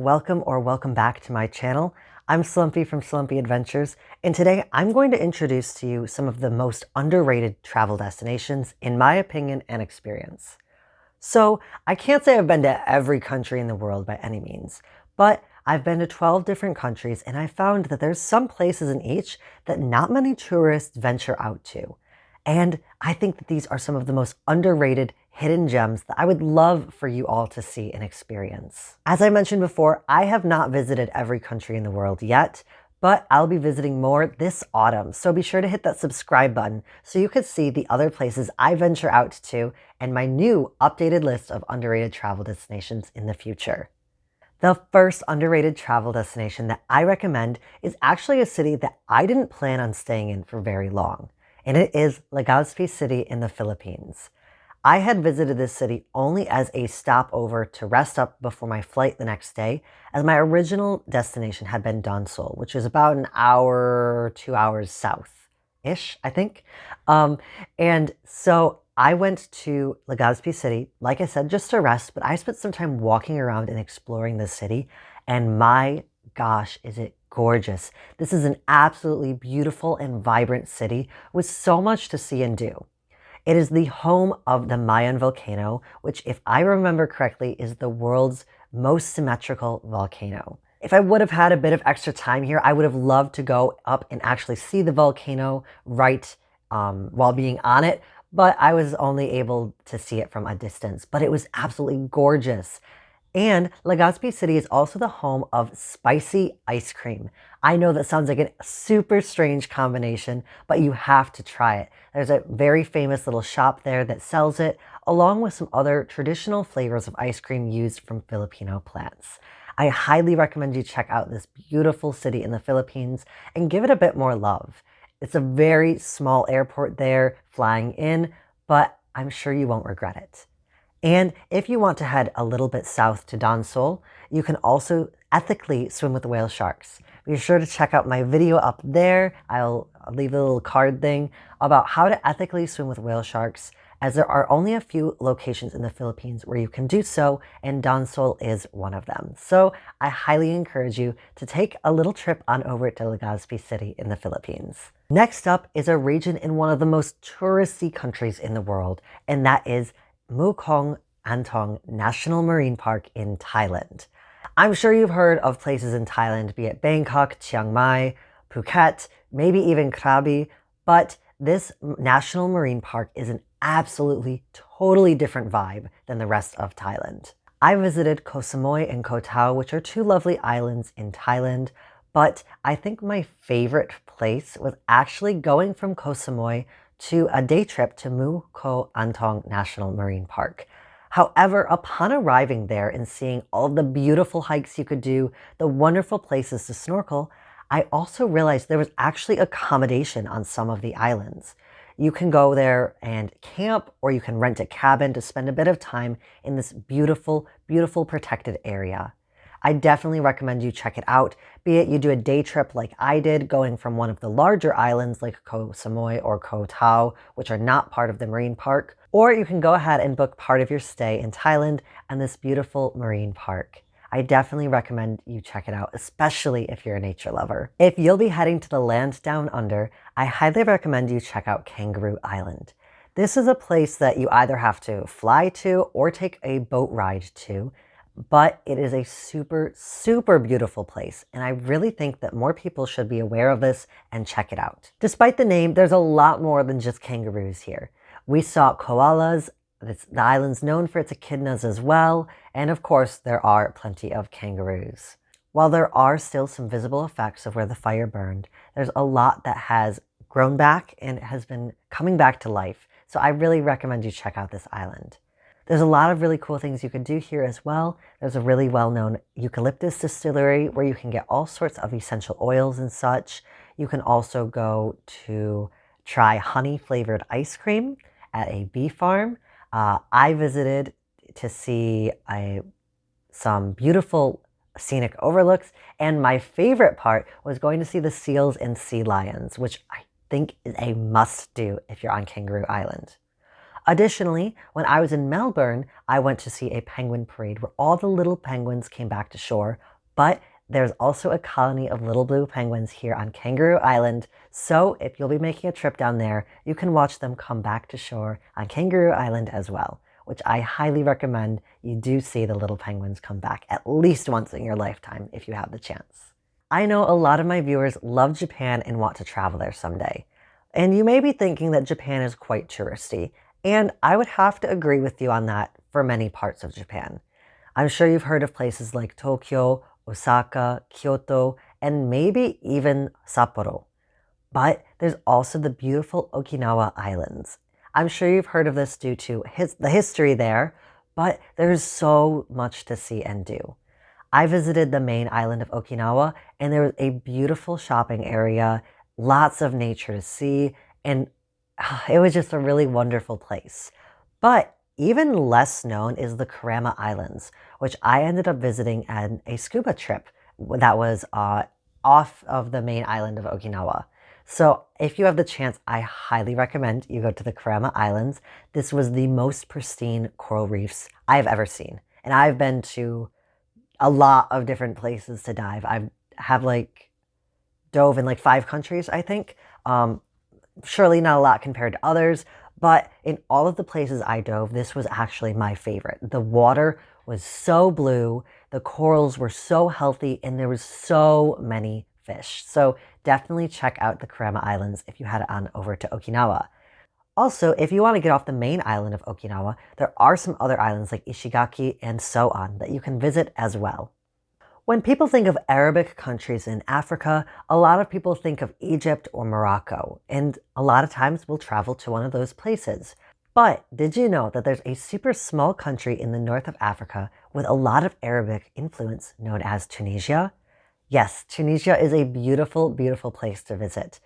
Welcome back to my channel. I'm Slumpy from Slumpy Adventures, and today I'm going to introduce to you some of the most underrated travel destinations in my opinion and experience. So I can't say I've been to every country in the world by any means, but I've been to 12 different countries and I found that there's some places in each that not many tourists venture out to. And I think that these are some of the most underrated hidden gems that I would love for you all to see and experience. As I mentioned before, I have not visited every country in the world yet, but I'll be visiting more this autumn. So be sure to hit that subscribe button so you can see the other places I venture out to and my new updated list of underrated travel destinations in the future. The first underrated travel destination that I recommend is actually a city that I didn't plan on staying in for very long, and it is Legazpi City in the Philippines. I had visited this city only as a stopover to rest up before my flight the next day, as my original destination had been Donsol, which is about an hour, 2 hours south-ish, I think. And so I went to Legazpi City, like I said, just to rest, but I spent some time walking around and exploring the city, and my gosh, is it gorgeous. This is an absolutely beautiful and vibrant city with so much to see and do. It is the home of the Mayon volcano, which, if I remember correctly, is the world's most symmetrical volcano. If I would have had a bit of extra time here, I would have loved to go up and actually see the volcano right while being on it, but I was only able to see it from a distance. But it was absolutely gorgeous. And Legazpi City is also the home of spicy ice cream. I know that sounds like a super strange combination, but you have to try it. There's a very famous little shop there that sells it, along with some other traditional flavors of ice cream used from Filipino plants. I highly recommend you check out this beautiful city in the Philippines and give it a bit more love. It's a very small airport there flying in, but I'm sure you won't regret it. And if you want to head a little bit south to Donsol, you can also ethically swim with whale sharks. Be sure to check out my video up there. I'll leave a little card thing about how to ethically swim with whale sharks, as there are only a few locations in the Philippines where you can do so, and Donsol is one of them. So I highly encourage you to take a little trip on over to Legazpi City in the Philippines. Next up is a region in one of the most touristy countries in the world, and that is Mukhong Antong National Marine Park in Thailand. I'm sure you've heard of places in Thailand, be it Bangkok, Chiang Mai, Phuket, maybe even Krabi, but this National Marine Park is an absolutely totally different vibe than the rest of Thailand. I visited Koh Samui and Koh Tao, which are two lovely islands in Thailand, but I think my favorite place was actually going from Koh Samui to a day trip to Mukhong Antong National Marine Park. However, upon arriving there and seeing all of the beautiful hikes you could do, the wonderful places to snorkel, I also realized there was actually accommodation on some of the islands. You can go there and camp, or you can rent a cabin to spend a bit of time in this beautiful, beautiful protected area. I definitely recommend you check it out, be it you do a day trip like I did, going from one of the larger islands like Koh Samui or Koh Tao, which are not part of the marine park, or you can go ahead and book part of your stay in Thailand and this beautiful marine park. I definitely recommend you check it out, especially if you're a nature lover. If you'll be heading to the land down under, I highly recommend you check out Kangaroo Island. This is a place that you either have to fly to or take a boat ride to, but it is a super, super beautiful place, and I really think that more people should be aware of this and check it out. Despite the name, there's a lot more than just kangaroos here. We saw koalas, the island's known for its echidnas as well, and of course there are plenty of kangaroos. While there are still some visible effects of where the fire burned, there's a lot that has grown back and has been coming back to life, so I really recommend you check out this island. There's a lot of really cool things you can do here as well. There's a really well-known eucalyptus distillery where you can get all sorts of essential oils and such. You can also go to try honey-flavored ice cream at a bee farm. I visited to see some beautiful scenic overlooks, and my favorite part was going to see the seals and sea lions, which I think is a must-do if you're on Kangaroo Island. Additionally, when I was in Melbourne, I went to see a penguin parade where all the little penguins came back to shore But there's also a colony of little blue penguins here on Kangaroo Island, so if you'll be making a trip down there, you can watch them come back to shore on Kangaroo Island as well, which I highly recommend you do see the little penguins come back at least once in your lifetime if you have the chance. I know a lot of my viewers love Japan and want to travel there someday. And you may be thinking that Japan is quite touristy, and I would have to agree with you on that for many parts of Japan. I'm sure you've heard of places like Tokyo, Osaka, Kyoto, and maybe even Sapporo. But there's also the beautiful Okinawa Islands. I'm sure you've heard of this due to the history there, but there's so much to see and do. I visited the main island of Okinawa, and there was a beautiful shopping area, lots of nature to see, and it was just a really wonderful place. But even less known is the Kurama Islands, which I ended up visiting on a scuba trip that was off of the main island of Okinawa. So if you have the chance, I highly recommend you go to the Kurama Islands. This was the most pristine coral reefs I've ever seen. And I've been to a lot of different places to dive. I have dove in 5 countries, I think. Surely not a lot compared to others, but in all of the places I dove, this was actually my favorite. The water was so blue, the corals were so healthy, and there was so many fish. So definitely check out the Kurama Islands if you head on over to Okinawa. Also, if you want to get off the main island of Okinawa, there are some other islands like Ishigaki and so on that you can visit as well. When people think of Arabic countries in Africa, a lot of people think of Egypt or Morocco, and a lot of times we'll travel to one of those places. But did you know that there's a super small country in the north of Africa with a lot of Arabic influence known as Tunisia? Yes, Tunisia is a beautiful, beautiful place to visit.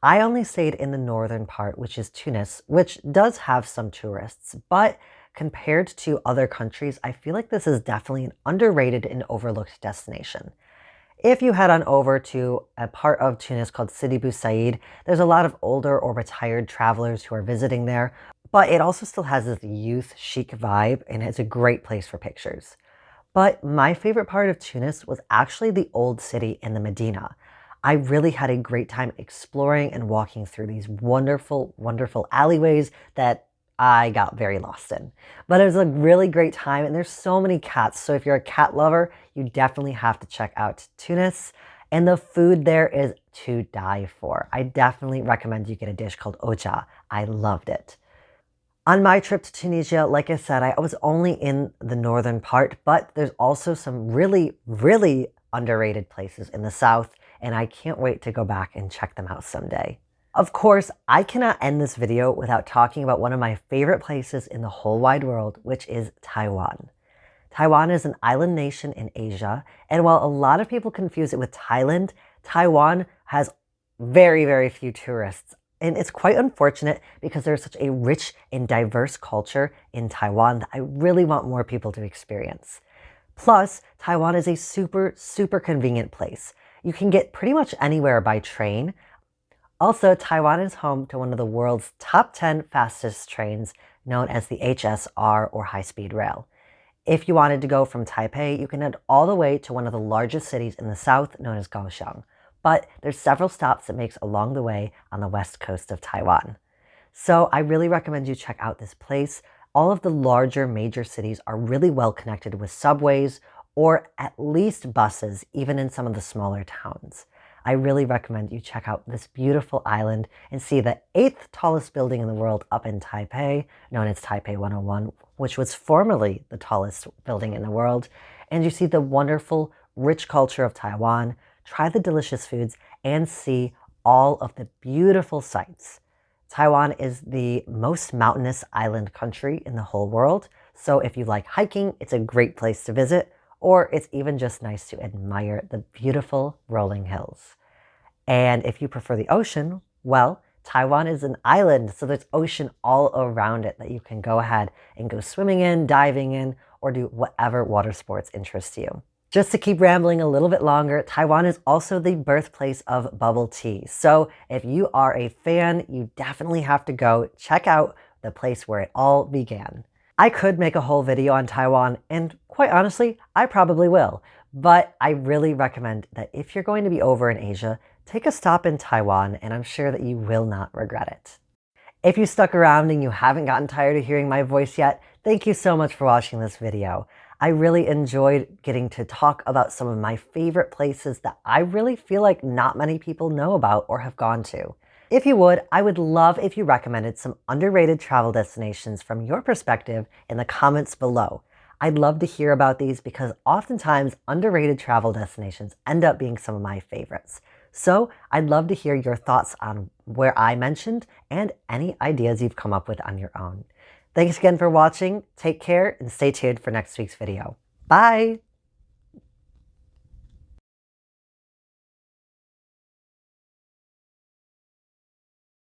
I only stayed in the northern part, which is Tunis, which does have some tourists, but compared to other countries, I feel like this is definitely an underrated and overlooked destination. If you head on over to a part of Tunis called Sidi Bou Said, there's a lot of older or retired travelers who are visiting there, but it also still has this youth chic vibe and it's a great place for pictures. But my favorite part of Tunis was actually the old city and the Medina. I really had a great time exploring and walking through these wonderful, wonderful alleyways that I got very lost in. But it was a really great time, and there's so many cats. So if you're a cat lover, you definitely have to check out Tunis. And the food there is to die for. I definitely recommend you get a dish called ocha. I loved it. On my trip to Tunisia, like I said, I was only in the northern part, but there's also some really, really underrated places in the south, and I can't wait to go back and check them out someday. Of course, I cannot end this video without talking about one of my favorite places in the whole wide world, which is Taiwan. Taiwan is an island nation in Asia, and while a lot of people confuse it with Thailand, Taiwan has very, very few tourists. And it's quite unfortunate because there's such a rich and diverse culture in Taiwan that I really want more people to experience. Plus, Taiwan is a super, super convenient place. You can get pretty much anywhere by train. Also, Taiwan is home to one of the world's top 10 fastest trains, known as the HSR or high-speed rail. If you wanted to go from Taipei, you can head all the way to one of the largest cities in the south, known as Kaohsiung. But there's several stops it makes along the way on the west coast of Taiwan. So I really recommend you check out this place. All of the larger major cities are really well connected with subways or at least buses, even in some of the smaller towns. I really recommend you check out this beautiful island and see the 8th tallest building in the world up in Taipei, known as Taipei 101, which was formerly the tallest building in the world. And you see the wonderful, rich culture of Taiwan, try the delicious foods, and see all of the beautiful sights. Taiwan is the most mountainous island country in the whole world. So if you like hiking, it's a great place to visit, or it's even just nice to admire the beautiful rolling hills. And if you prefer the ocean, well, Taiwan is an island, so there's ocean all around it that you can go ahead and go swimming in, diving in, or do whatever water sports interest you. Just to keep rambling a little bit longer, Taiwan is also the birthplace of bubble tea. So if you are a fan, you definitely have to go check out the place where it all began. I could make a whole video on Taiwan, and quite honestly, I probably will. But I really recommend that if you're going to be over in Asia, take a stop in Taiwan, and I'm sure that you will not regret it. If you stuck around and you haven't gotten tired of hearing my voice yet, thank you so much for watching this video. I really enjoyed getting to talk about some of my favorite places that I really feel like not many people know about or have gone to. If you would, I would love if you recommended some underrated travel destinations from your perspective in the comments below. I'd love to hear about these because oftentimes underrated travel destinations end up being some of my favorites. So I'd love to hear your thoughts on where I mentioned and any ideas you've come up with on your own. Thanks again for watching. Take care and stay tuned for next week's video. Bye!